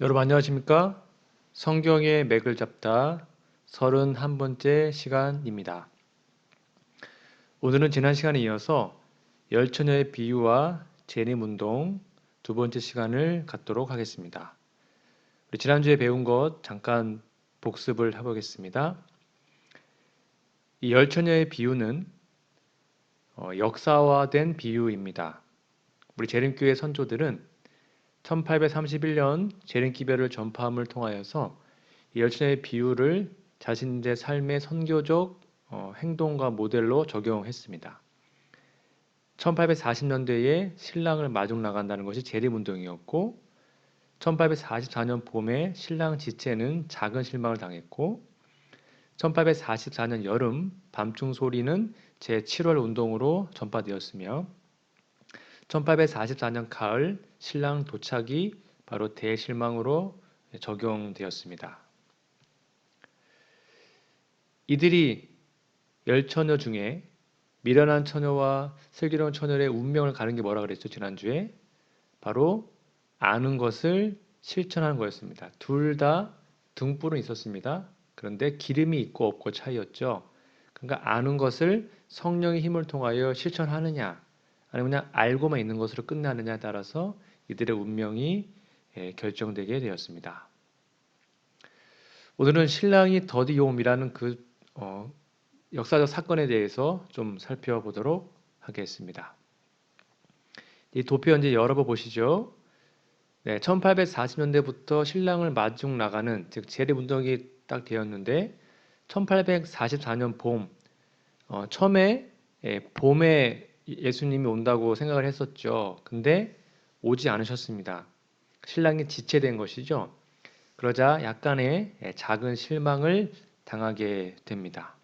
여러분 안녕하십니까? 성경의 맥을 잡다 31번째 시간입니다. 오늘은 지난 시간에 이어서 열처녀의 비유와 재림운동 두 번째 시간을 갖도록 하겠습니다. 우리 지난주에 배운 것 잠깐 복습을 해보겠습니다. 이 열처녀의 비유는 역사화된 비유입니다. 우리 재림교회 선조들은 1831년 재림기별을 전파함을 통하여서 이 열처녀의 비유를 자신들의 삶의 선교적 행동과 모델로 적용했습니다. 1840년대에 신랑을 마중 나간다는 것이 재림운동이었고 1844년 봄에 신랑 지체는 작은 실망을 당했고 1844년 여름 밤중 소리는 제7월 운동으로 전파되었으며 1844년 가을 신랑 도착이 바로 대실망으로 적용되었습니다. 이들이 열처녀 중에 미련한 처녀와 슬기로운 처녀의 운명을 가는 게 뭐라 그랬죠? 지난주에 바로 아는 것을 실천하는 거였습니다. 둘 다 등불은 있었습니다. 그런데 기름이 있고 없고 차이였죠. 그러니까 아는 것을 성령의 힘을 통하여 실천하느냐 아니면 그냥 알고만 있는 것으로 끝나느냐에 따라서 이들의 운명이 결정되게 되었습니다. 오늘은 신랑이 더디옴이라는 그 역사적 사건에 대해서 좀 살펴보도록 하겠습니다. 이 도표 현재 여러 번 보시죠. 네, 1840년대부터 신랑을 마중 나가는 즉 재림운동이 딱 되었는데 1844년 봄 처음에 봄에 예수님이 온다고 생각을 했었죠. 근데 오지 않으셨습니다. 신랑이 지체된 것이죠. 그러자 약간의 작은 실망을 당하게 됩니다.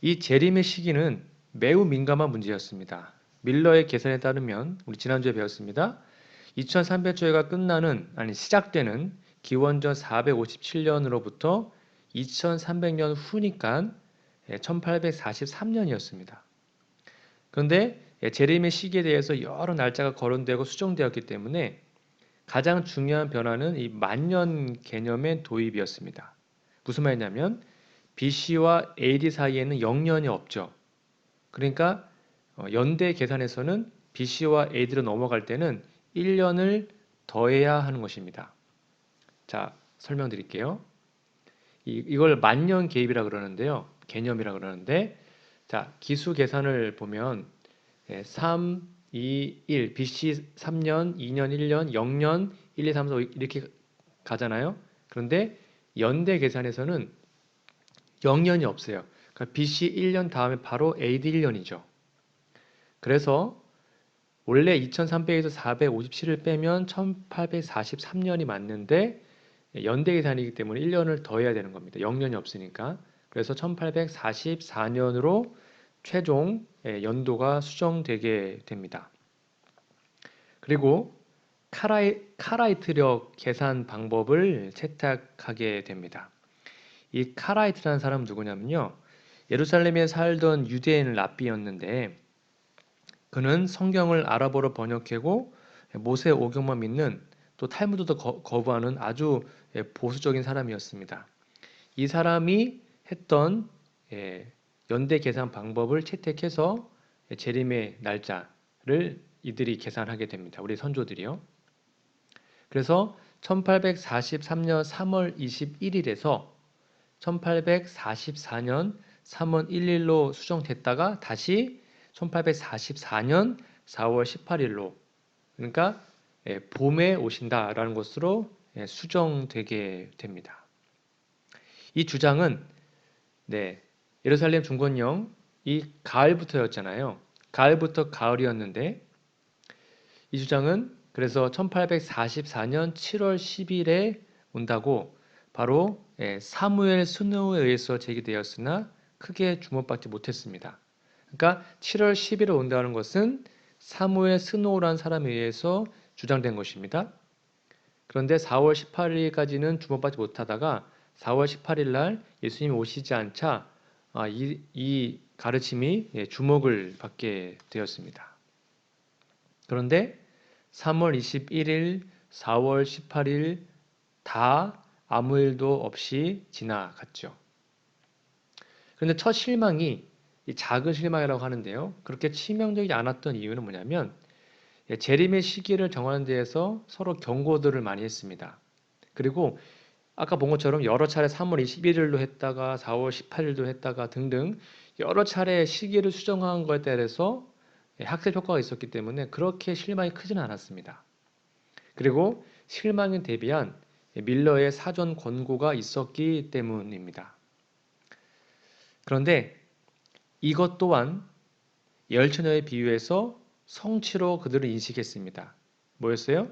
이 재림의 시기는 매우 민감한 문제였습니다. 밀러의 계산에 따르면 우리 지난주에 배웠습니다. 2300조회가 시작되는 기원전 457년으로부터 2300년 후니까 1843년이었습니다. 그런데 재림의 시기에 대해서 여러 날짜가 거론되고 수정되었기 때문에 가장 중요한 변화는 이 만년 개념의 도입이었습니다. 무슨 말이냐면 BC와 AD 사이에는 0년이 없죠. 그러니까 연대 계산에서는 BC와 AD로 넘어갈 때는 1년을 더해야 하는 것입니다. 자, 설명드릴게요. 이걸 만년 개입이라 그러는데요. 개념이라 그러는데 자, 기수 계산을 보면 3, 2, 1, BC 3년, 2년, 1년, 0년, 1, 2, 3, 4, 5 이렇게 가잖아요. 그런데 연대 계산에서는 0년이 없어요. 그러니까 BC 1년 다음에 바로 AD 1년이죠. 그래서 원래 2300에서 457을 빼면 1843년이 맞는데 연대 계산이기 때문에 1년을 더해야 되는 겁니다. 0년이 없으니까. 그래서 1844년으로 최종 연도가 수정되게 됩니다. 그리고 카라이트력 계산 방법을 채택하게 됩니다. 이 카라이트라는 사람은 누구냐면요. 예루살렘에 살던 유대인 랍비였는데 그는 성경을 아랍어로 번역하고 모세 오경만 믿는 또 탈무드도 거부하는 아주 보수적인 사람이었습니다. 이 사람이 했던 연대 계산 방법을 채택해서 재림의 날짜를 이들이 계산하게 됩니다. 우리 선조들이요. 그래서 1843년 3월 21일에서 1844년 3월 1일로 수정됐다가 다시 1844년 4월 18일로 그러니까 봄에 오신다라는 것으로 수정되게 됩니다. 이 주장은 예루살렘 중건령 이 가을부터였잖아요. 가을부터 가을이었는데 이 주장은 그래서 1844년 7월 10일에 온다고 바로 사무엘 스노우에 의해서 제기되었으나 크게 주목받지 못했습니다. 그러니까 7월 10일에 온다는 것은 사무엘 스노우라는 사람에 의해서 주장된 것입니다. 그런데 4월 18일까지는 주목받지 못하다가 4월 18일 날 예수님이 오시지 않자 이 가르침이 주목을 받게 되었습니다. 그런데 3월 21일 4월 18일 다 아무 일도 없이 지나갔죠. 그런데 첫 실망이 이 작은 실망이라고 하는데요. 그렇게 치명적이지 않았던 이유는 뭐냐면 재림의 시기를 정하는 데에서 서로 경고들을 많이 했습니다. 그리고 아까 본 것처럼 여러 차례 3월 21일로 했다가 4월 18일도 했다가 등등 여러 차례 시기를 수정한 것에 따라서 학습 효과가 있었기 때문에 그렇게 실망이 크지는 않았습니다. 그리고 실망에 대비한 밀러의 사전 권고가 있었기 때문입니다. 그런데 이것 또한 열처녀에 비유해서 성취로 그들을 인식했습니다. 뭐였어요?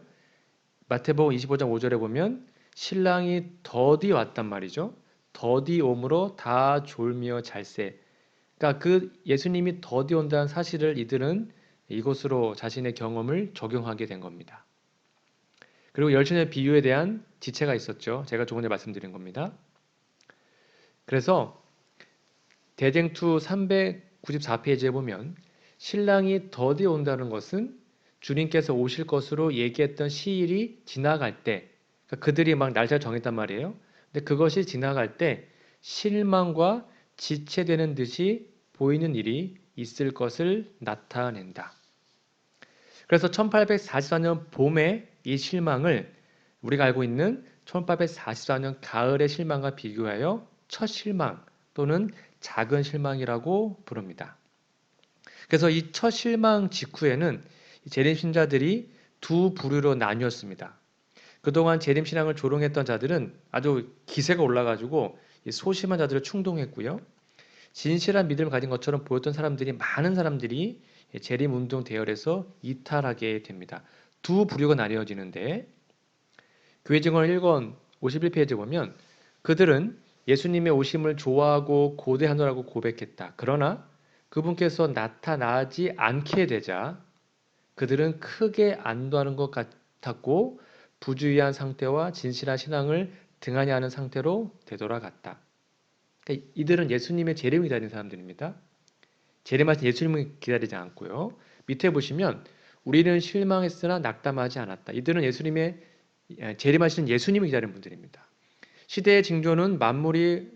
마태복음 25장 5절에 보면 신랑이 더디 왔단 말이죠. 더디 옴으로 다 졸며 잘세. 그러니까 그 예수님이 더디 온다는 사실을 이들은 이것으로 자신의 경험을 적용하게 된 겁니다. 그리고 열처녀의 비유에 대한 지체가 있었죠. 제가 조금 전에 말씀드린 겁니다. 그래서 대쟁투 394페이지에 보면 신랑이 더디 온다는 것은 주님께서 오실 것으로 얘기했던 시일이 지나갈 때, 그러니까 그들이 막 날짜를 정했단 말이에요. 근데 그것이 지나갈 때 실망과 지체되는 듯이 보이는 일이 있을 것을 나타낸다. 그래서 1844년 봄에 이 실망을 우리가 알고 있는 1844년 가을의 실망과 비교하여 첫 실망 또는 작은 실망이라고 부릅니다. 그래서 이 첫 실망 직후에는 재림 신자들이 두 부류로 나뉘었습니다. 그동안 재림 신앙을 조롱했던 자들은 아주 기세가 올라가지고 소심한 자들을 충동했고요. 진실한 믿음을 가진 것처럼 보였던 사람들이 많은 사람들이 재림 운동 대열에서 이탈하게 됩니다. 두 부류가 나뉘어지는데 교회 증언 1권 51페이지 보면 그들은 예수님의 오심을 좋아하고 고대하노라고 고백했다. 그러나 그분께서 나타나지 않게 되자 그들은 크게 안도하는 것 같았고 부주의한 상태와 진실한 신앙을 등한히 하는 상태로 되돌아갔다. 그러니까 이들은 예수님의 재림을 기다리는 사람들입니다. 재림하신 예수님을 기다리지 않고요. 밑에 보시면 우리는 실망했으나 낙담하지 않았다. 이들은 예수님의 재림하시는 예수님을 기다리는 분들입니다. 시대의 징조는 만물의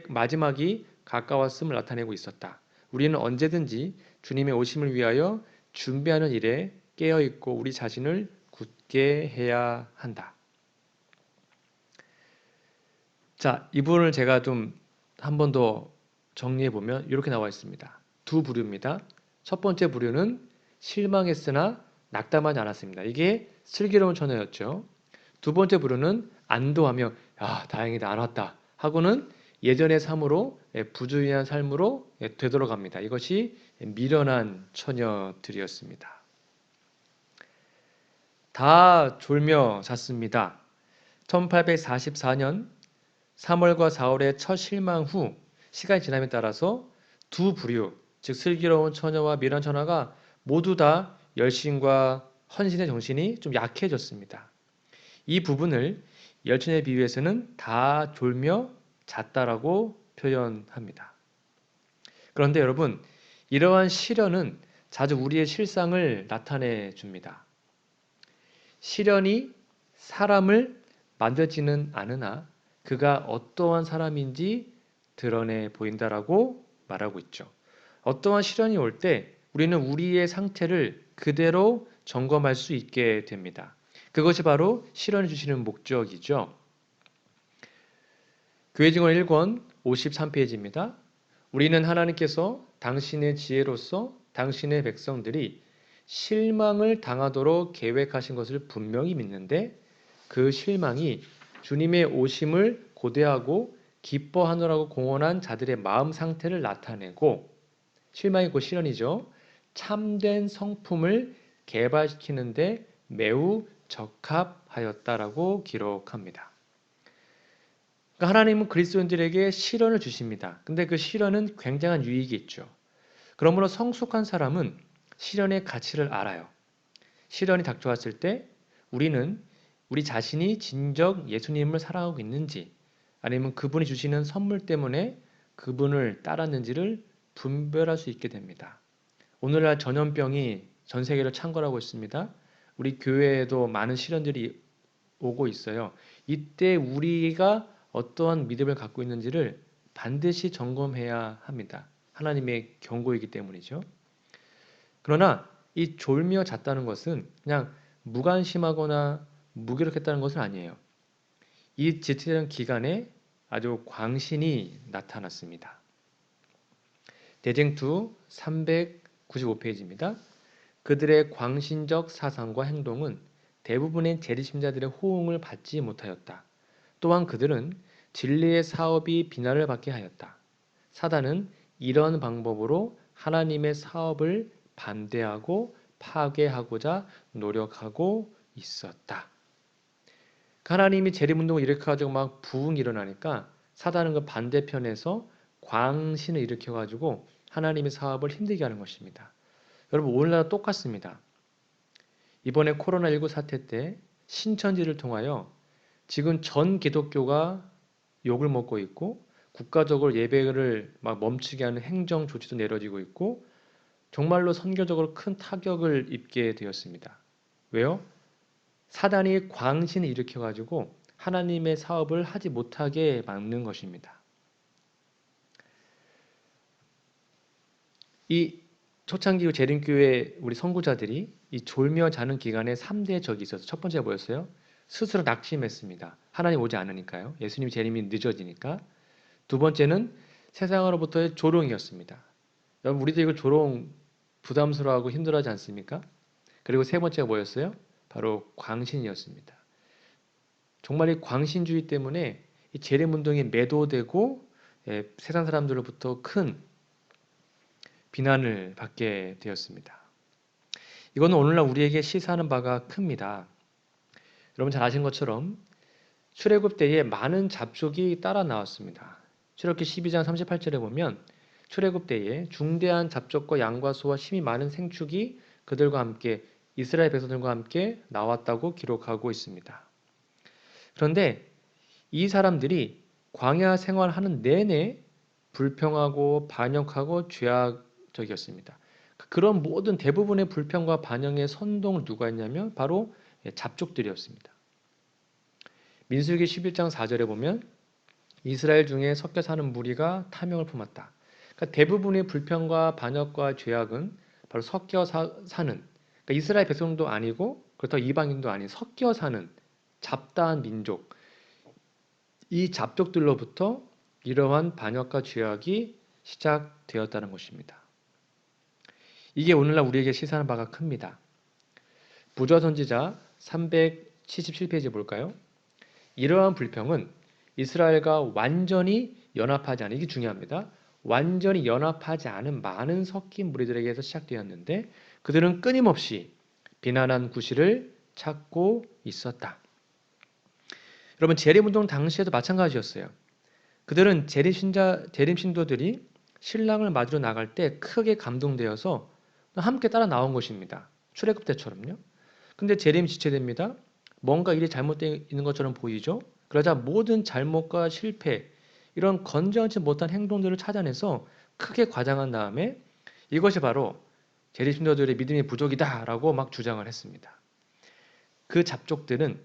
마지막이 가까웠음을 나타내고 있었다. 우리는 언제든지 주님의 오심을 위하여 준비하는 일에 깨어있고 우리 자신을 굳게 해야 한다. 자, 이 부분을 제가 좀 한 번 더 정리해 보면 이렇게 나와 있습니다. 두 부류입니다. 첫 번째 부류는 실망했으나 낙담하지 않았습니다. 이게 슬기로운 처녀였죠. 두 번째 부류는 안도하며 다행이다 안 왔다 하고는 예전의 삶으로 부주의한 삶으로 되돌아갑니다. 이것이 미련한 처녀들이었습니다. 다 졸며 잤습니다. 1844년 3월과 4월의 첫 실망 후 시간이 지남에 따라서 두 부류, 즉 슬기로운 처녀와 미련한 처녀가 모두 다 열심과 헌신의 정신이 좀 약해졌습니다. 이 부분을 열처녀에 비유해서는 다 졸며 잤다라고 표현합니다. 그런데 여러분, 이러한 시련은 자주 우리의 실상을 나타내 줍니다. 시련이 사람을 만들지는 않으나 그가 어떠한 사람인지 드러내 보인다라고 말하고 있죠. 어떠한 시련이 올 때 우리는 우리의 상태를 그대로 점검할 수 있게 됩니다. 그것이 바로 시련을 주시는 목적이죠. 교회 증언 1권 53페이지입니다. 우리는 하나님께서 당신의 지혜로서 당신의 백성들이 실망을 당하도록 계획하신 것을 분명히 믿는데 그 실망이 주님의 오심을 고대하고 기뻐하노라고 공언한 자들의 마음 상태를 나타내고 실망이 곧 시련이죠. 참된 성품을 개발시키는데 매우 적합하였다라고 기록합니다. 그러니까 하나님은 그리스도인들에게 시련을 주십니다. 근데 그 시련은 굉장한 유익이 있죠. 그러므로 성숙한 사람은 시련의 가치를 알아요. 시련이 닥쳐왔을 때 우리는 우리 자신이 진정 예수님을 사랑하고 있는지 아니면 그분이 주시는 선물 때문에 그분을 따랐는지를 분별할 수 있게 됩니다. 오늘날 전염병이 전 세계를 창궐하고 있습니다. 우리 교회에도 많은 시련들이 오고 있어요. 이때 우리가 어떠한 믿음을 갖고 있는지를 반드시 점검해야 합니다. 하나님의 경고이기 때문이죠. 그러나 이 졸며 잤다는 것은 그냥 무관심하거나 무기력했다는 것은 아니에요. 이 지체된 기간에 아주 광신이 나타났습니다. 대쟁투 395페이지입니다. 그들의 광신적 사상과 행동은 대부분의 재리심자들의 호응을 받지 못하였다. 또한 그들은 진리의 사업이 비난을 받게 하였다. 사단은 이런 방법으로 하나님의 사업을 반대하고 파괴하고자 노력하고 있었다. 하나님이 재림운동을 일으켜가지고 막 부흥이 일어나니까 사단은 그 반대편에서 광신을 일으켜가지고 하나님의 사업을 힘들게 하는 것입니다. 여러분 오늘날 똑같습니다. 이번에 코로나19 사태 때 신천지를 통하여 지금 전 기독교가 욕을 먹고 있고 국가적으로 예배를 막 멈추게 하는 행정 조치도 내려지고 있고 정말로 선교적으로 큰 타격을 입게 되었습니다. 왜요? 사단이 광신을 일으켜가지고 하나님의 사업을 하지 못하게 막는 것입니다. 이 초창기 재림교회 우리 선구자들이 이 졸며 자는 기간에 3대 적이 있어서 첫 번째가 뭐였어요? 스스로 낙심했습니다. 하나님 오지 않으니까요. 예수님 재림이 늦어지니까. 두 번째는 세상으로부터의 조롱이었습니다. 여러분 우리도 이거 조롱 부담스러워하고 힘들어하지 않습니까? 그리고 세 번째가 뭐였어요? 바로 광신이었습니다. 정말 이 광신주의 때문에 이 재림운동에 매도되고 세상 사람들로부터 큰 비난을 받게 되었습니다. 이거는 오늘날 우리에게 시사하는 바가 큽니다. 여러분 잘 아시는 것처럼 출애굽 때에 많은 잡족이 따라 나왔습니다. 출애굽기 12장 38절에 보면 출애굽 때에 중대한 잡족과 양과 소와 심히 많은 생축이 그들과 함께 이스라엘 백성들과 함께 나왔다고 기록하고 있습니다. 그런데 이 사람들이 광야 생활하는 내내 불평하고 반역하고 죄악적이었습니다. 그런 모든 대부분의 불평과 반역의 선동을 누가 했냐면 바로 잡족들이었습니다. 민수기 11장 4절에 보면 이스라엘 중에 섞여 사는 무리가 탐욕을 품었다. 그러니까 대부분의 불평과 반역과 죄악은 바로 섞여 사는 그러니까 이스라엘 백성도 아니고 그렇다고 이방인도 아닌 섞여 사는 잡다한 민족 이 잡족들로부터 이러한 반역과 죄악이 시작되었다는 것입니다. 이게 오늘날 우리에게 시사하는 바가 큽니다. 부조 선지자 377페이지 볼까요? 이러한 불평은 이스라엘과 완전히 연합하지 않은 이게 중요합니다. 완전히 연합하지 않은 많은 섞인 무리들에게서 시작되었는데 그들은 끊임없이 비난한 구실을 찾고 있었다. 여러분 재림운동 당시에도 마찬가지였어요. 그들은 재림신도들이 신랑을 맞으러 나갈 때 크게 감동되어서 함께 따라 나온 것입니다. 출애굽 때처럼요. 근데 재림이 지체됩니다. 뭔가 일이 잘못되어 있는 것처럼 보이죠. 그러자 모든 잘못과 실패 이런 건전하지 못한 행동들을 찾아내서 크게 과장한 다음에 이것이 바로 재림신도들의 믿음의 부족이다라고 막 주장을 했습니다. 그 잡족들은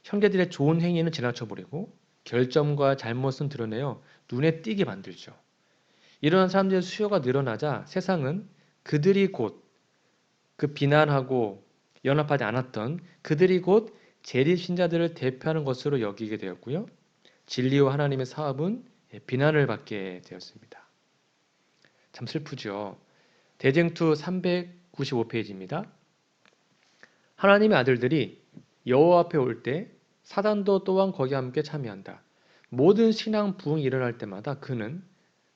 형제들의 좋은 행위는 지나쳐버리고 결점과 잘못은 드러내어 눈에 띄게 만들죠. 이러한 사람들의 수요가 늘어나자 세상은 그들이 곧 그 비난하고 연합하지 않았던 그들이 곧 재림신자들을 대표하는 것으로 여기게 되었고요. 진리와 하나님의 사업은 비난을 받게 되었습니다. 참 슬프죠. 대쟁투 395페이지입니다. 하나님의 아들들이 여호와 앞에 올 때 사단도 또한 거기 함께 참여한다. 모든 신앙 부흥이 일어날 때마다 그는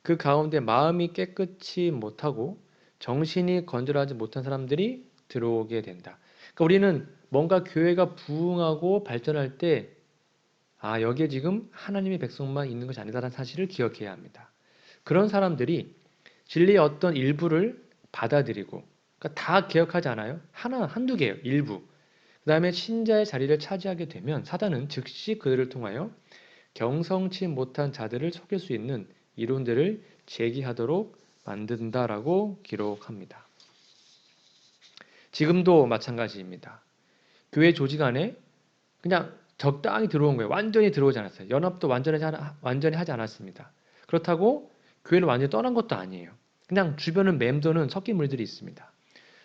그 가운데 마음이 깨끗이 못하고 정신이 건전하지 못한 사람들이 들어오게 된다. 그러니까 우리는 뭔가 교회가 부흥하고 발전할 때 여기에 지금 하나님의 백성만 있는 것이 아니다라는 사실을 기억해야 합니다. 그런 사람들이 진리의 어떤 일부를 받아들이고 그러니까 다 기억하지 않아요. 한두 개예요. 일부. 그 다음에 신자의 자리를 차지하게 되면 사단은 즉시 그들을 통하여 경성치 못한 자들을 속일 수 있는 이론들을 제기하도록 만든다라고 기록합니다. 지금도 마찬가지입니다. 교회 조직 안에 그냥 적당히 들어온 거예요. 완전히 들어오지 않았어요. 연합도 완전히 하지 않았습니다. 그렇다고 교회를 완전히 떠난 것도 아니에요. 그냥 주변은 맴도는 섞인 물들이 있습니다.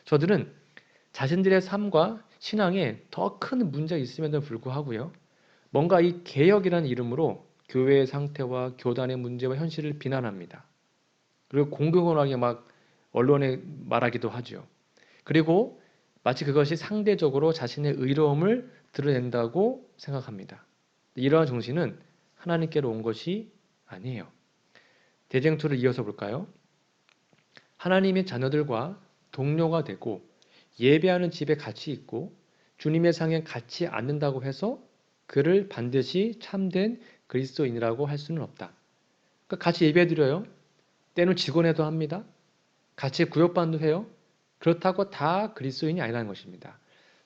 저들은 자신들의 삶과 신앙에 더 큰 문제가 있음에도 불구하고요. 뭔가 이 개혁이라는 이름으로 교회의 상태와 교단의 문제와 현실을 비난합니다. 그리고 공공연하게 막 언론에 말하기도 하죠. 그리고 마치 그것이 상대적으로 자신의 의로움을 드러낸다고 생각합니다. 이러한 정신은 하나님께로 온 것이 아니에요. 대쟁투를 이어서 볼까요? 하나님의 자녀들과 동료가 되고 예배하는 집에 같이 있고 주님의 상에 같이 앉는다고 해서 그를 반드시 참된 그리스도인이라고 할 수는 없다. 그러니까 같이 예배드려요. 때는 직원회도 합니다. 같이 구역반도 해요. 그렇다고 다 그리스도인이 아니라는 것입니다.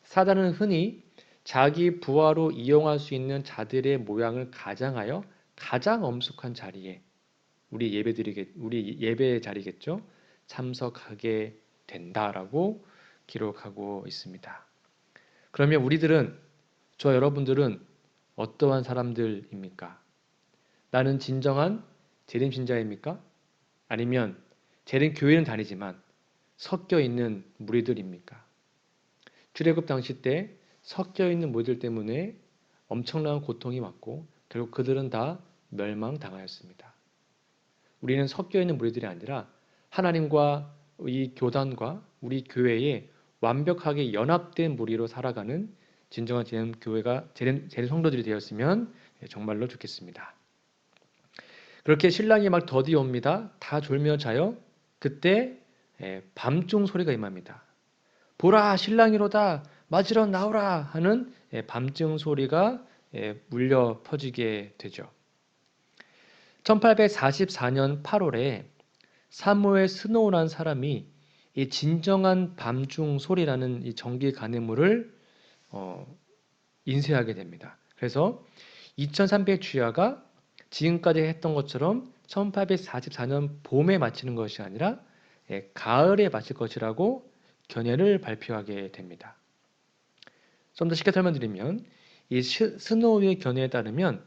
사단은 흔히 자기 부하로 이용할 수 있는 자들의 모양을 가장하여 가장 엄숙한 자리에 우리 예배의 자리겠죠. 참석하게 된다라고 기록하고 있습니다. 그러면 우리들은 저 여러분들은 어떠한 사람들입니까? 나는 진정한 재림신자입니까? 아니면 재림 교회는 다니지만 섞여 있는 무리들입니까? 출애굽 당시 때 섞여 있는 무리들 때문에 엄청난 고통이 왔고 결국 그들은 다 멸망당하였습니다. 우리는 섞여 있는 무리들이 아니라 하나님과 이 교단과 우리 교회에 완벽하게 연합된 무리로 살아가는 진정한 재림 성도들이 되었으면 정말로 좋겠습니다. 그렇게 신랑이 막 더디 옵니다. 다 졸며 자요. 그때 밤중 소리가 임합니다. 보라 신랑이로다 맞으러 나오라 하는 밤중 소리가 울려 퍼지게 되죠. 1844년 8월에 사무엘 스노우라는 사람이 이 진정한 밤중 소리라는 이 정기 간해물을 인쇄하게 됩니다. 그래서 2300주야가 지금까지 했던 것처럼 1844년 봄에 마치는 것이 아니라 가을에 마칠 것이라고 견해를 발표하게 됩니다. 좀 더 쉽게 설명드리면 이 스노우의 견해에 따르면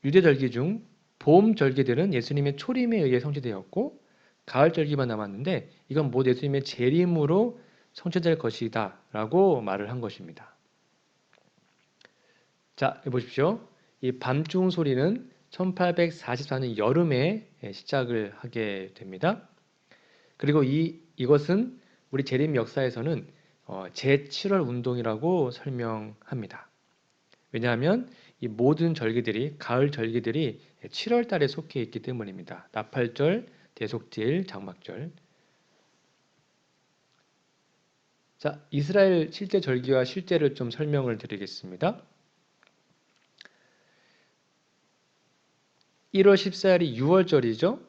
유대 절기 중 봄 절기들은 예수님의 초림에 의해 성취되었고 가을 절기만 남았는데 이건 곧 예수님의 재림으로 성취될 것이다 라고 말을 한 것입니다. 자, 보십시오. 이 밤중 소리는 1844년 여름에 시작을 하게 됩니다. 그리고 이것은 우리 재림 역사에서는 제7월 운동이라고 설명합니다. 왜냐하면 이 모든 절기들이 가을 절기들이 7월 달에 속해 있기 때문입니다. 나팔절, 대속제일, 장막절. 자, 이스라엘 실제 절기와 실제를 좀 설명을 드리겠습니다. 1월 14일이 6월절이죠.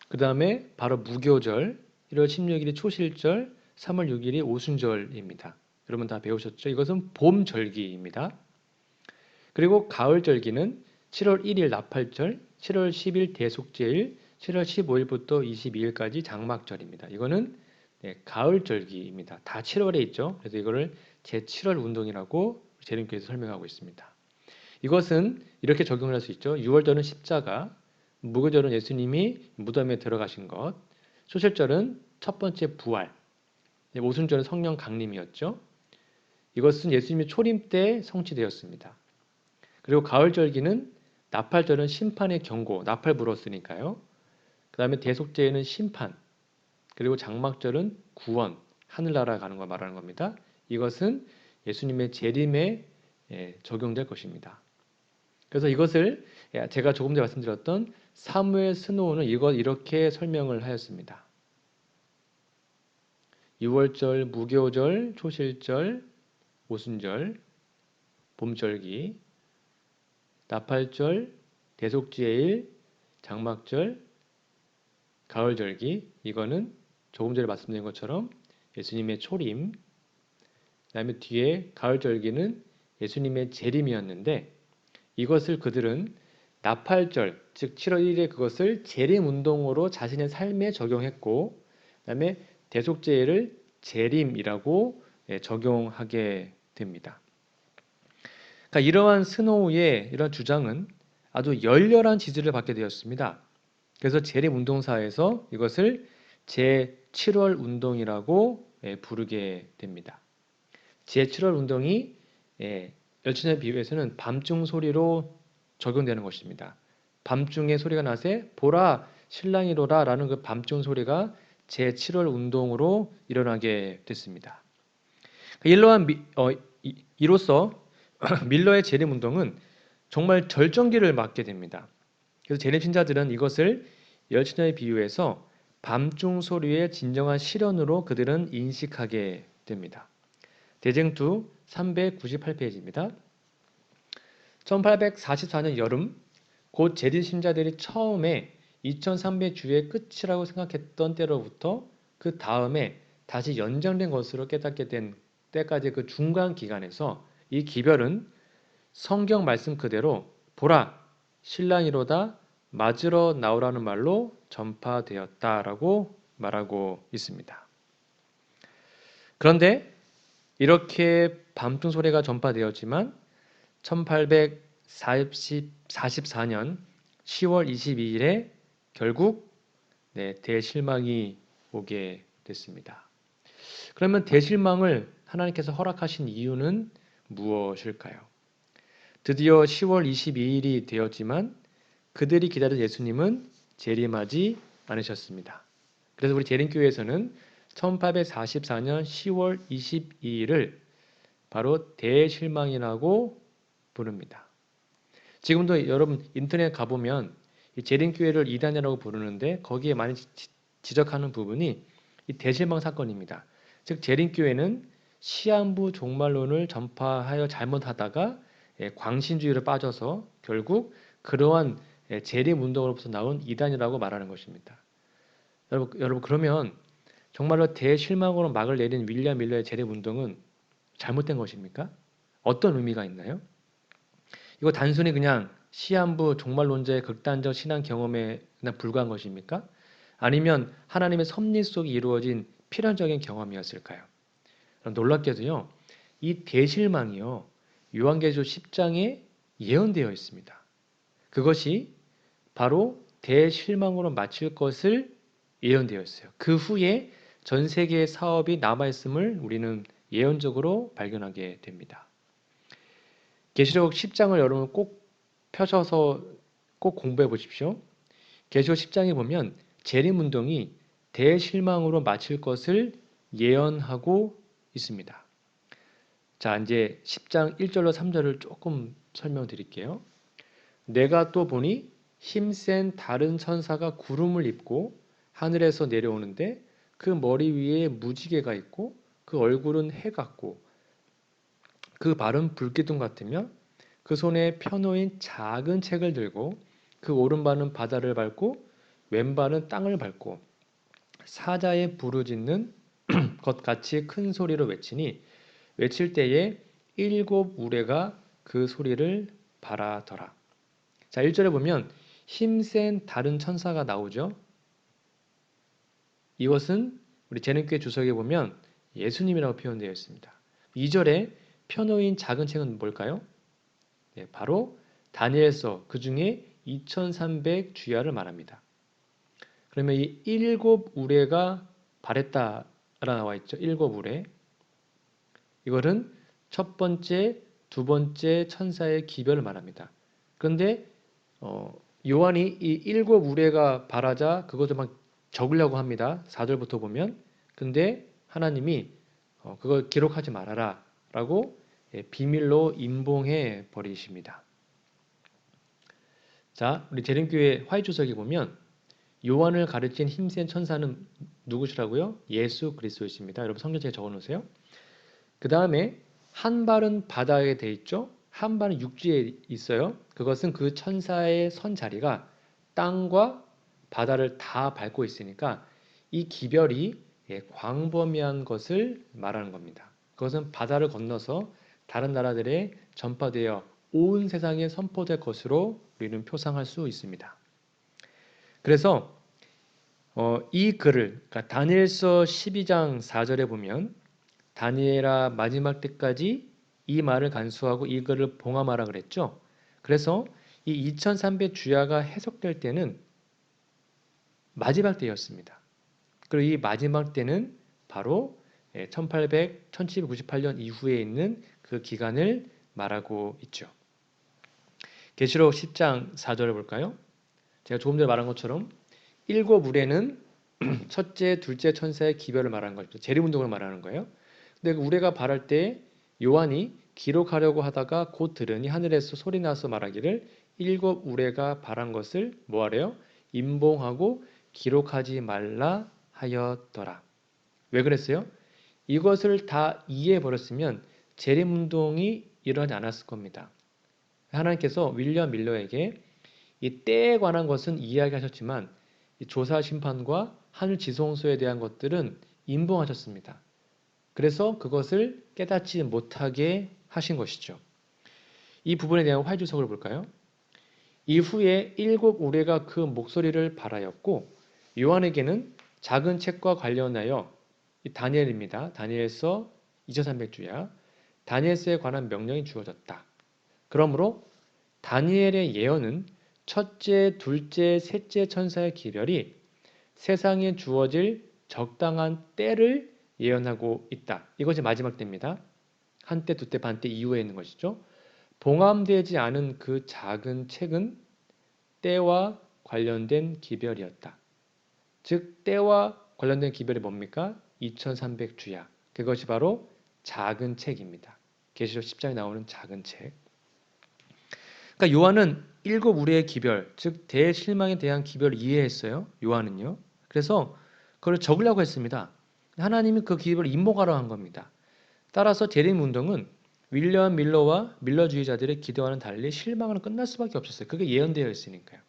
그 다음에 바로 무교절, 1월 16일이 초실절, 3월 6일이 오순절입니다. 여러분 다 배우셨죠? 이것은 봄절기입니다. 그리고 가을절기는 7월 1일 나팔절, 7월 10일 대속제일, 7월 15일부터 22일까지 장막절입니다. 이거는 가을절기입니다. 다 7월에 있죠. 그래서 이거를 제7월 운동이라고 재림교회에서 설명하고 있습니다. 이것은 이렇게 적용을 할 수 있죠. 6월절은 십자가, 무교절은 예수님이 무덤에 들어가신 것, 초실절은 첫 번째 부활, 오순절은 성령 강림이었죠. 이것은 예수님의 초림 때 성취되었습니다. 그리고 가을절기는 나팔절은 심판의 경고, 나팔 불었으니까요. 그 다음에 대속제에는 심판, 그리고 장막절은 구원, 하늘나라 가는 걸 말하는 겁니다. 이것은 예수님의 재림에 적용될 것입니다. 그래서 이것을 제가 조금 전에 말씀드렸던 사무엘 스노우는 이렇게 설명을 하였습니다. 6월절, 무교절, 초실절, 오순절, 봄절기, 나팔절, 대속제일, 장막절, 가을절기. 이거는 조금 전에 말씀드린 것처럼 예수님의 초림, 그 다음에 뒤에 가을절기는 예수님의 재림이었는데 이것을 그들은 나팔절, 즉 7월 1일에 그것을 재림운동으로 자신의 삶에 적용했고 그 다음에 대속제일을 재림이라고 적용하게 됩니다. 그러니까 이러한 스노우의 이러한 주장은 아주 열렬한 지지를 받게 되었습니다. 그래서 재림운동사에서 이것을 제7월 운동이라고 부르게 됩니다. 제7월 운동이 열천에 비유해서는 밤중 소리로 적용되는 것입니다. 밤중에 소리가 나세 보라 신랑이로라 라는 그 밤중 소리가 제7월 운동으로 일어나게 됐습니다. 이로써 밀러의 재림운동은 정말 절정기를 맞게 됩니다. 그래서 재림 신자들은 이것을 열천에 비유해서 밤중 소리의 진정한 실현으로 그들은 인식하게 됩니다. 대쟁투 398페이지입니다. 1844년 여름 곧 재림 신자들이 처음에 2300주의 끝이라고 생각했던 때로부터 그 다음에 다시 연장된 것으로 깨닫게 된 때까지 그 중간 기간에서 이 기별은 성경 말씀 그대로 보라 신랑이로다 맞으러 나오라는 말로 전파되었다라고 말하고 있습니다. 그런데 이렇게 밤중 소리가 전파되었지만 1844년 10월 22일에 결국 대실망이 오게 됐습니다. 그러면 대실망을 하나님께서 허락하신 이유는 무엇일까요? 드디어 10월 22일이 되었지만 그들이 기다린 예수님은 재림하지 않으셨습니다. 그래서 우리 재림교회에서는 1844년 10월 22일을 바로 대실망이라고 부릅니다. 지금도 여러분 인터넷 가보면 이 재림교회를 이단이라고 부르는데 거기에 많이 지적하는 부분이 이 대실망 사건입니다. 즉 재림교회는 시한부 종말론을 전파하여 잘못하다가 광신주의로 빠져서 결국 그러한 재림운동으로부터 나온 이단이라고 말하는 것입니다. 여러분 그러면 정말로 대실망으로 막을 내린 윌리엄 밀러의 재림운동은 잘못된 것입니까? 어떤 의미가 있나요? 이거 단순히 그냥 시한부 종말론자의 극단적 신앙 경험에 그냥 불과한 것입니까? 아니면 하나님의 섭리 속에 이루어진 필연적인 경험이었을까요? 놀랍게도요. 이 대실망이요. 요한계시록 10장에 예언되어 있습니다. 그것이 바로 대실망으로 마칠 것을 예언되어 있어요. 그 후에 전 세계의 사업이 남아있음을 우리는 예언적으로 발견하게 됩니다. 계시록 10장을 여러분 꼭 펴셔서 꼭 공부해 보십시오. 계시록 10장에 보면 재림운동이 대실망으로 마칠 것을 예언하고 있습니다. 자, 이제 10장 1절로 3절을 조금 설명드릴게요. 내가 또 보니 힘센 다른 천사가 구름을 입고 하늘에서 내려오는데 그 머리 위에 무지개가 있고 그 얼굴은 해 같고 그 발은 불기둥 같으며 그 손에 펴놓인 작은 책을 들고 그 오른발은 바다를 밟고 왼발은 땅을 밟고 사자의 부르짖는 것 같이 큰 소리로 외치니 외칠 때에 7 우레가 그 소리를 발하더라. 자, 1절에 보면 힘센 다른 천사가 나오죠. 이것은 우리 재림교회 주석에 보면 예수님이라고 표현되어 있습니다. 2절에 펴놓인 작은 책은 뭘까요? 바로 다니엘서 그 중에 2300 주야를 말합니다. 그러면 이 7 우레가 발했다라 나와 있죠. 7 우레. 이거는 첫 번째, 두 번째 천사의 기별을 말합니다. 그런데 요한이 이 7 우레가 발하자 그것을 막 적으려고 합니다. 4절부터 보면. 근데 하나님이 그걸 기록하지 말아라 라고 비밀로 임봉해 버리십니다. 자, 우리 재림교회 화이주석에 보면 요한을 가르친 힘센 천사는 누구시라고요? 예수 그리스도이십니다. 여러분 성경책에 적어놓으세요. 그 다음에 한 발은 바다에 돼 있죠. 한 발은 육지에 있어요. 그것은 그 천사의 선 자리가 땅과 바다를 다 밟고 있으니까 이 기별이 광범위한 것을 말하는 겁니다. 그것은 바다를 건너서 다른 나라들에 전파되어 온 세상에 선포될 것으로 우리는 표상할 수 있습니다. 그래서 이 글을 그러니까 다니엘서 12장 4절에 보면 다니엘아 마지막 때까지 이 말을 간수하고 이거를 봉함하라 그랬죠. 그래서 이 2300 주야가 해석될 때는 마지막 때였습니다. 그리고 이 마지막 때는 바로 1800, 1798년 이후에 있는 그 기간을 말하고 있죠. 계시록 10장 4절을 볼까요? 제가 조금 전에 말한 것처럼 일곱 우레는 첫째, 둘째 천사의 기별을 말하는 것입니다. 재림운동을 말하는 거예요. 근데 그 우레가 발할 때 요한이 기록하려고 하다가 곧 들으니 하늘에서 소리 나서 말하기를 일곱 우레가 발한 것을 뭐하래요? 임봉하고 기록하지 말라 하였더라. 왜 그랬어요? 이것을 다 이해해 버렸으면 재림운동이 일어나지 않았을 겁니다. 하나님께서 윌리엄 밀러에게 이 때에 관한 것은 이야기하셨지만 이 조사 심판과 하늘 지성소에 대한 것들은 임봉하셨습니다. 그래서 그것을 깨닫지 못하게 하신 것이죠. 이 부분에 대한 화해주석을 볼까요? 이후에 일곱 우레가 그 목소리를 발하였고 요한에게는 작은 책과 관련하여 다니엘입니다. 다니엘서 2300주야 다니엘서에 관한 명령이 주어졌다. 그러므로 다니엘의 예언은 첫째, 둘째, 셋째 천사의 기별이 세상에 주어질 적당한 때를 예언하고 있다. 이것이 마지막 때입니다. 한때, 두때, 반때 이후에 있는 것이죠. 봉함되지 않은 그 작은 책은 때와 관련된 기별이었다. 즉 때와 관련된 기별이 뭡니까? 2300주야. 그것이 바로 작은 책입니다. 계시록 10장에 나오는 작은 책. 그러니까 요한은 일곱 우리의 기별, 즉 대실망에 대한 기별을 이해했어요. 요한은요. 그래서 그걸 적으려고 했습니다. 하나님이 그 기별을 임목하러 한 겁니다. 따라서 재림운동은 윌리엄 밀러와 밀러주의자들의 기대와는 달리 실망으로 끝날 수밖에 없었어요. 그게 예언되어 있으니까요.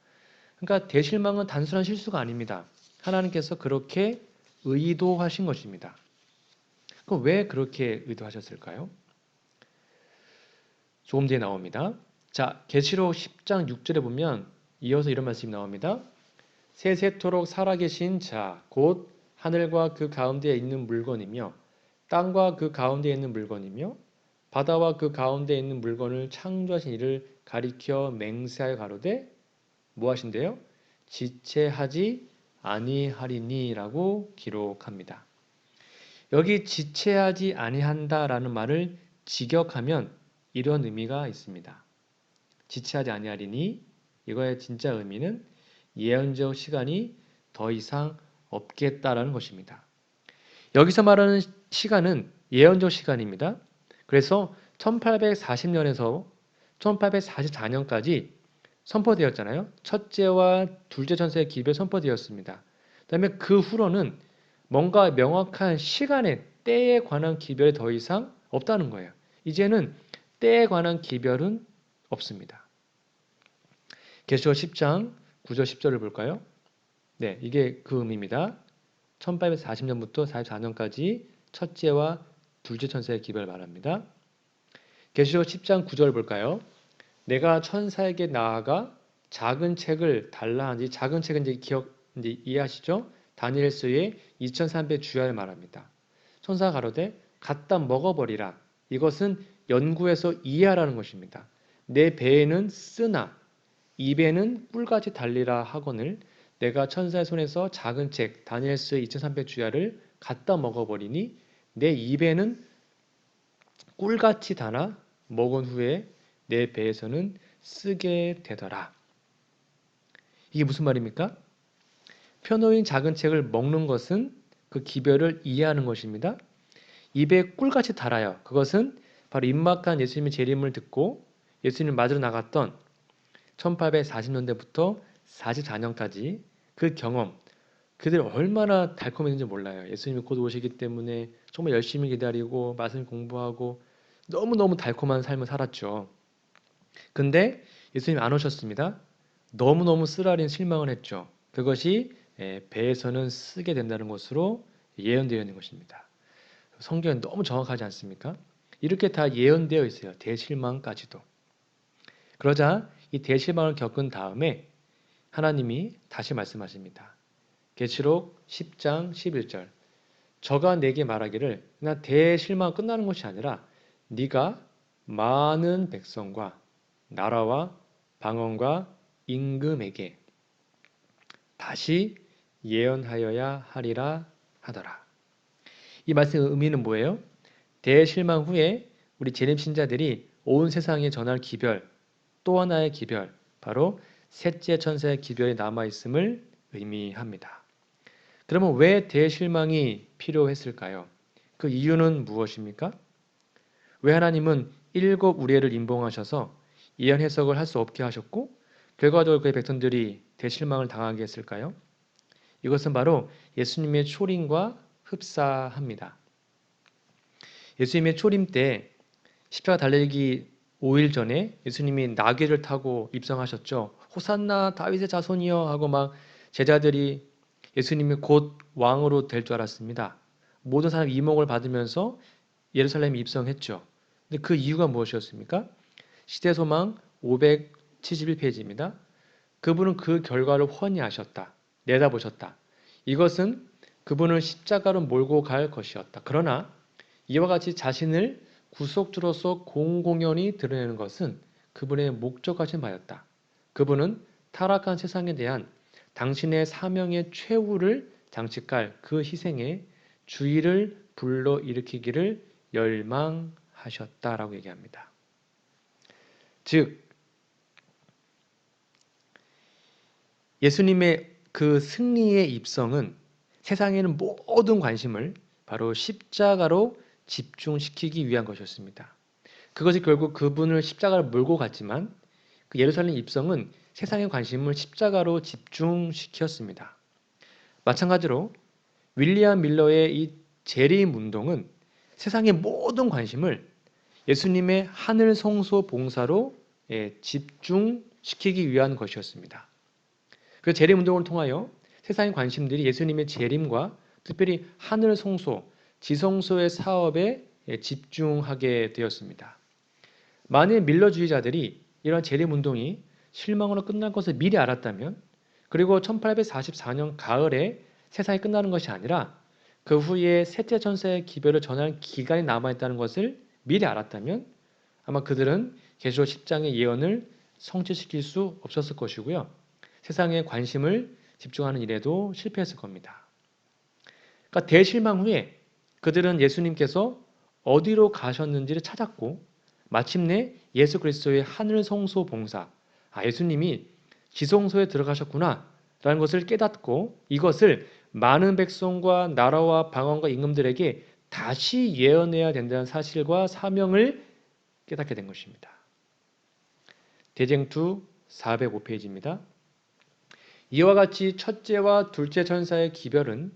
그러니까 대실망은 단순한 실수가 아닙니다. 하나님께서 그렇게 의도하신 것입니다. 그럼 왜 그렇게 의도하셨을까요? 조금 뒤에 나옵니다. 자, 계시록 10장 6절에 보면 이어서 이런 말씀이 나옵니다. 세세토록 살아계신 자, 곧 하늘과 그 가운데에 있는 물건이며 땅과 그 가운데에 있는 물건이며 바다와 그 가운데에 있는 물건을 창조하신 이를 가리켜 맹세하여 가로되 뭐 하신대요? 지체하지 아니하리니라고 기록합니다. 여기 지체하지 아니한다라는 말을 직역하면 이런 의미가 있습니다. 지체하지 아니하리니 이거의 진짜 의미는 예언적 시간이 더 이상 없겠다라는 것입니다. 여기서 말하는 시간은 예언적 시간입니다. 그래서 1840년에서 1844년까지 선포되었잖아요. 첫째와 둘째 천사의 기별 선포되었습니다. 그다음에 그 후로는 뭔가 명확한 시간의 때에 관한 기별이 더 이상 없다는 거예요. 이제는 때에 관한 기별은 없습니다. 계시록 10장 9절 10절을 볼까요? 네, 이게 그 의미입니다. 1840년부터 44년까지 첫째와 둘째 천사의 기별을 말합니다. 계시록 10장 9절 볼까요? 내가 천사에게 나아가 작은 책을 달라 하니 작은 책은 이제 이해하시죠? 다니엘서의 2300 주야를 말합니다. 천사가 가로되 갖다 먹어버리라. 이것은 연구해서 이해하라는 것입니다. 내 배에는 쓰나 입에는 꿀같이 달리라 하거늘 내가 천사의 손에서 작은 책 다니엘서의 2300 주야를 갖다 먹어버리니 내 입에는 꿀같이 달아 먹은 후에 내 배에서는 쓰게 되더라. 이게 무슨 말입니까? 펴놓인 작은 책을 먹는 것은 그 기별을 이해하는 것입니다. 입에 꿀같이 달아요. 그것은 바로 임막한 예수님의 재림을 듣고 예수님을 맞으러 나갔던 1840년대부터 44년까지 그 경험, 그들이 얼마나 달콤했는지 몰라요. 예수님이 곧 오시기 때문에 정말 열심히 기다리고 말씀 공부하고 너무너무 달콤한 삶을 살았죠. 근데 예수님 안 오셨습니다. 너무너무 쓰라린 실망을 했죠. 그것이 배에서는 쓰게 된다는 것으로 예언되어 있는 것입니다. 성경은 너무 정확하지 않습니까? 이렇게 다 예언되어 있어요. 대실망까지도. 그러자 이 대실망을 겪은 다음에 하나님이 다시 말씀하십니다. 계시록 10장 11절 저가 내게 말하기를 그냥 대실망 끝나는 것이 아니라 네가 많은 백성과 나라와 방언과 임금에게 다시 예언하여야 하리라 하더라. 이 말씀의 의미는 뭐예요? 대실망 후에 우리 재림 신자들이 온 세상에 전할 기별, 또 하나의 기별, 바로 셋째 천사의 기별이 남아있음을 의미합니다. 그러면 왜 대실망이 필요했을까요? 그 이유는 무엇입니까? 왜 하나님은 일곱 우레를 임봉하셔서 예언 해석을 할 수 없게 하셨고 결과적으로 그의 백성들이 대실망을 당하게 했을까요? 이것은 바로 예수님의 초림과 흡사합니다. 예수님의 초림 때 십자가 달리기 5일 전에 예수님이 나귀를 타고 입성하셨죠. 호산나 다윗의 자손이여 하고 막 제자들이 예수님이 곧 왕으로 될 줄 알았습니다. 모든 사람이 이목을 받으면서 예루살렘에 입성했죠. 근데 그 이유가 무엇이었습니까? 시대소망 571페이지입니다. 그분은 그 결과를 훤히 아셨다. 내다보셨다. 이것은 그분을 십자가로 몰고 갈 것이었다. 그러나 이와 같이 자신을 구속주로서 공공연히 드러내는 것은 그분의 목적하신 바였다. 그분은 타락한 세상에 대한 당신의 사명의 최후를 장식할 그 희생에 주의를 불러일으키기를 열망하셨다라고 얘기합니다. 즉 예수님의 그 승리의 입성은 세상에는 모든 관심을 바로 십자가로 집중시키기 위한 것이었습니다. 그것이 결국 그분을 십자가로 몰고 갔지만 그 예루살렘 입성은 세상의 관심을 십자가로 집중시켰습니다. 마찬가지로 윌리엄 밀러의 이 재림 운동은 세상의 모든 관심을 예수님의 하늘 성소 봉사로 집중시키기 위한 것이었습니다. 그 재림 운동을 통하여 세상의 관심들이 예수님의 재림과 특별히 하늘 성소, 지성소의 사업에 집중하게 되었습니다. 만일 밀러주의자들이 이런 재림 운동이 실망으로 끝날 것을 미리 알았다면, 그리고 1844년 가을에 세상이 끝나는 것이 아니라 그 후에 셋째 천사의 기별을 전할 기간이 남아있다는 것을 미리 알았다면 아마 그들은 계시록 10장의 예언을 성취시킬 수 없었을 것이고요. 세상의 관심을 집중하는 일에도 실패했을 겁니다. 그러니까 대실망 후에 그들은 예수님께서 어디로 가셨는지를 찾았고 마침내 예수 그리스도의 하늘 성소 봉사, 예수님이 지성소에 들어가셨구나 라는 것을 깨닫고 이것을 많은 백성과 나라와 방언과 임금들에게 다시 예언해야 된다는 사실과 사명을 깨닫게 된 것입니다. 대쟁투 405페이지입니다. 이와 같이 첫째와 둘째 천사의 기별은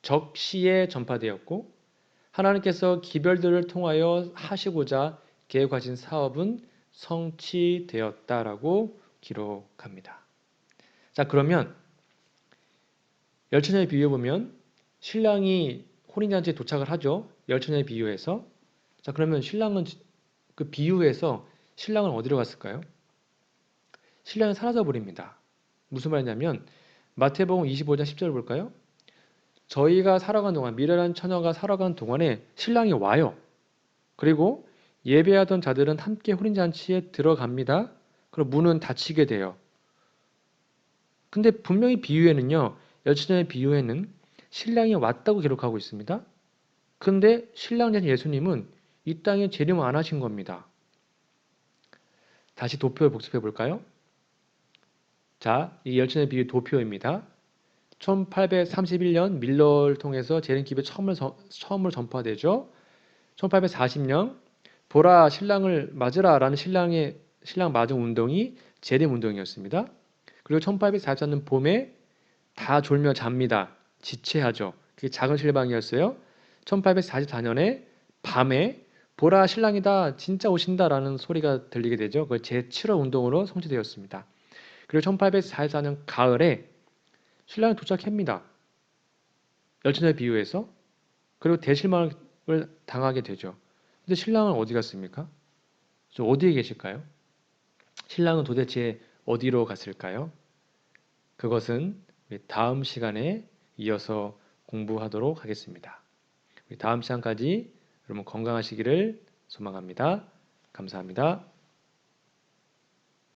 적시에 전파되었고 하나님께서 기별들을 통하여 하시고자 계획하신 사업은 성취되었다라고 기록합니다. 자, 그러면 열처녀의 비유에 보면 신랑이 혼인잔치에 도착을 하죠. 열처녀의 비유에서. 자, 그러면 신랑은 그 비유에서 신랑은 어디로 갔을까요? 신랑이 사라져 버립니다. 무슨 말이냐면 마태복음 25장 10절을 볼까요? 저희가 살아간 동안 미련한 처녀가 살아간 동안에 신랑이 와요. 그리고 예배하던 자들은 함께 혼인잔치에 들어갑니다. 그럼 문은 닫히게 돼요. 근데 분명히 비유에는요. 열처녀의 비유에는 신랑이 왔다고 기록하고 있습니다. 근데 신랑 된 예수님은 이 땅에 재림을 안 하신 겁니다. 다시 도표를 복습해 볼까요? 자, 이 열처녀의 비유 도표입니다. 1831년 밀러를 통해서 재림 기별 처음으로 전파되죠. 1840년 보라 신랑을 맞으라 라는 신랑 맞음 운동이 재림 운동이었습니다. 그리고 1844년 봄에 다 졸며 잡니다. 지체하죠. 그게 작은 실방이었어요. 1844년에 밤에 보라 신랑이다 진짜 오신다라는 소리가 들리게 되죠. 그걸 제7호 운동으로 성취되었습니다. 그리고 1844년 가을에 신랑이 도착합니다. 열처녀의 비유에서. 그리고 대실망을 당하게 되죠. 근데 신랑은 어디 갔습니까? 어디에 계실까요? 신랑은 도대체 어디로 갔을까요? 그것은 다음 시간에 이어서 공부하도록 하겠습니다. 우리 다음 시간까지 여러분 건강하시기를 소망합니다. 감사합니다.